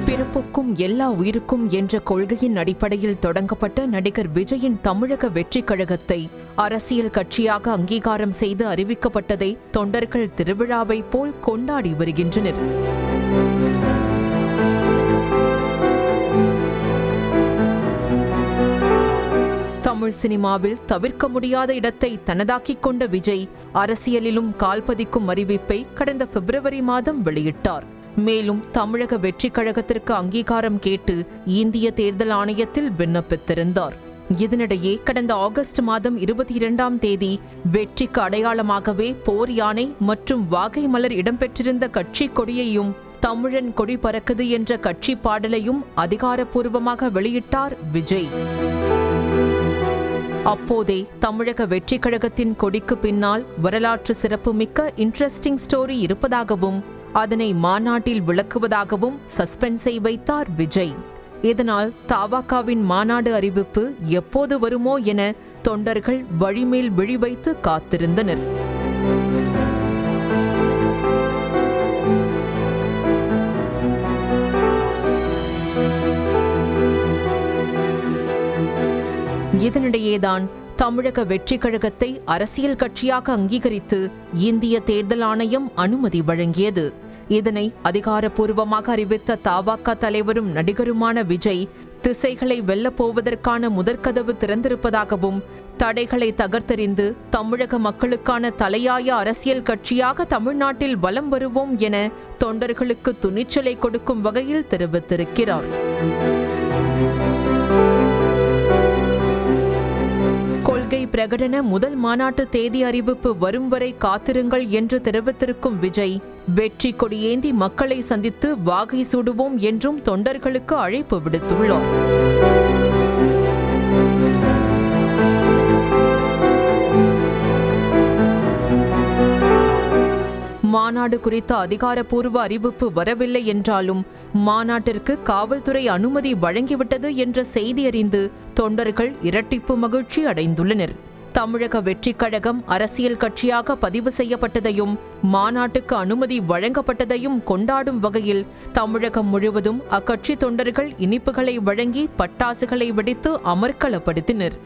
பிறப்புக்கும் எல்லா உயிருக்கும் என்ற கொள்கையின் அடிப்படையில் தொடங்கப்பட்ட நடிகர் விஜயின் தமிழக வெற்றி கழகத்தை அரசியல் கட்சியாக அங்கீகாரம் செய்து அறிவிக்கப்பட்டதை தொண்டர்கள் திருவிழாவை போல் கொண்டாடி வருகின்றனர். தமிழ் சினிமாவில் தவிர்க்க முடியாத இடத்தை தனதாக்கிக் கொண்ட விஜய் அரசியலிலும் கால்பதிக்கும் அறிவிப்பை கடந்த பிப்ரவரி மாதம் வெளியிட்டார். மேலும் தமிழக வெற்றி கழகத்திற்கு அங்கீகாரம் கேட்டு இந்திய தேர்தல் ஆணையத்தில் விண்ணப்பித்திருந்தார். இதனிடையே கடந்த ஆகஸ்ட் மாதம் 22ஆம் தேதி வெற்றிக்கு அடையாளமாகவே போர் யானை மற்றும் வாகை மலர் இடம்பெற்றிருந்த கட்சி கொடியையும் தமிழன் கொடி பறக்குது என்ற கட்சி பாடலையும் அதிகாரப்பூர்வமாக வெளியிட்டார் விஜய். அப்போதே தமிழக வெற்றி கழகத்தின் கொடிக்கு பின்னால் வரலாற்று சிறப்புமிக்க இன்ட்ரெஸ்டிங் ஸ்டோரி இருப்பதாகவும் அதனை மாநாட்டில் விளக்குவதாகவும் சஸ்பென்ஸை வைத்தார் விஜய். இதனால் தவாகவின் மாநாடு அறிவிப்பு எப்போது வருமோ என தொண்டர்கள் வழிமேல் விழி வைத்து காத்திருந்தனர். இதனிடையேதான் தமிழக வெற்றி கழகத்தை அரசியல் கட்சியாக அங்கீகரித்து இந்திய தேர்தல் ஆணையம் அனுமதி வழங்கியது. இதனை அதிகாரப்பூர்வமாக அறிவித்த தவாக தலைவரும் நடிகருமான விஜய் திசைகளை வெல்லப்போவதற்கான முதற்கதவு திறந்திருப்பதாகவும் தடைகளை தகர்த்தெறிந்து தமிழக மக்களுக்கான தலையாய அரசியல் கட்சியாக தமிழ்நாட்டில் வலம் வருவோம் என தொண்டர்களுக்கு துணிச்சலை கொடுக்கும் வகையில் தெரிவித்திருக்கிறார். கொள்கை பிரகடன முதல் மாநாட்டு தேதி அறிவிப்பு வரும் வரை காத்திருங்கள் என்று தெரிவித்திருக்கும் விஜய் வெற்றி கொடியேந்தி மக்களை சந்தித்து வாகை சூடுவோம் என்றும் தொண்டர்களுக்கு அழைப்பு விடுத்துள்ளார். மாநாடு குறித்த அதிகாரப்பூர்வ அறிவிப்பு வரவில்லை என்றாலும் மாநாட்டிற்கு காவல்துறை அனுமதி வழங்கிவிட்டது என்ற செய்தி அறிந்து தொண்டர்கள் இரட்டிப்பு மகிழ்ச்சி அடைந்துள்ளனர். தமிழக வெற்றி கழகம் அரசியல் கட்சியாக பதிவு செய்யப்பட்டதையும் மாநாட்டுக்கு அனுமதி வழங்கப்பட்டதையும் கொண்டாடும் வகையில் தமிழகம் முழுவதும் அக்கட்சி தொண்டர்கள் இனிப்புகளை வழங்கி பட்டாசுகளை வெடித்து அமர்க்களப்படுத்தினர்.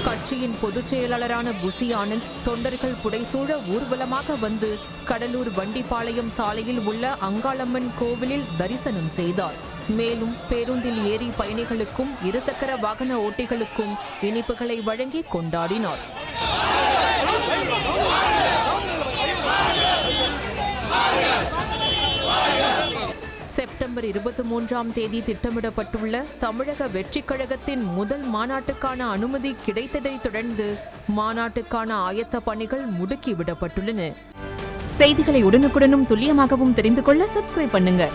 கட்சியின் பொதுச் செயலாளரான புசி ஆனந்த் தொண்டர்கள் புடைசூழ ஊர்வலமாக வந்து கடலூர் வண்டிப்பாளையம் சாலையில் உள்ள அங்காளம்மன் கோவிலில் தரிசனம் செய்தார். மேலும் பேருந்தில் ஏறி பயணிகளுக்கும் இருசக்கர வாகன ஓட்டிகளுக்கும் இனிப்புகளை வழங்கி கொண்டாடினார். செப்டம்பர் 23ஆம் தேதி திட்டமிடப்பட்டுள்ள தமிழக வெற்றி கழகத்தின் முதல் மாநாட்டுக்கான அனுமதி கிடைத்ததை தொடர்ந்து மாநாட்டுக்கான ஆயத்த பணிகள் முடுக்கிவிடப்பட்டுள்ளன. செய்திகளை உடனுக்குடனும் துல்லியமாகவும் தெரிந்து கொள்ள சப்ஸ்கிரைப் பண்ணுங்க.